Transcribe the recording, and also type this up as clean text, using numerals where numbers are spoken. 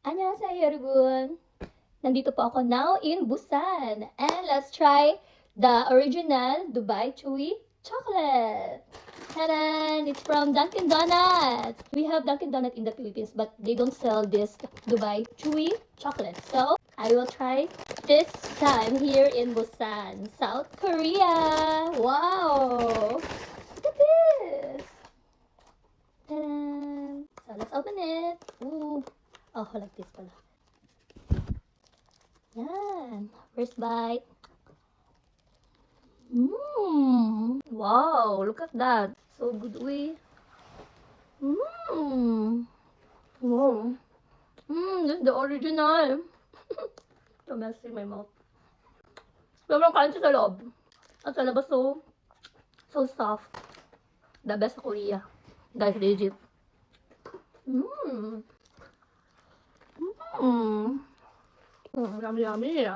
Annyeonghaseyo, 여러분. Nandito po ako now in Busan. And let's try the original Dubai Chewy chocolate. Ta-da! It's from Dunkin' Donuts. We have Dunkin' Donuts in the Philippines, but they don't sell this Dubai Chewy chocolate. So, I will try this time here in Busan, South Korea. Wow! Look at this! Ta-da! So, let's open it. Ooh. Oh, like this pala. Yan. First bite. Wow, look at that. So good way. Wow. This is the original. So messy my mouth. Sobrang crunchy sa loob. At sa labas so soft. The best sa Korea. Guys, legit. Yummy, yummy.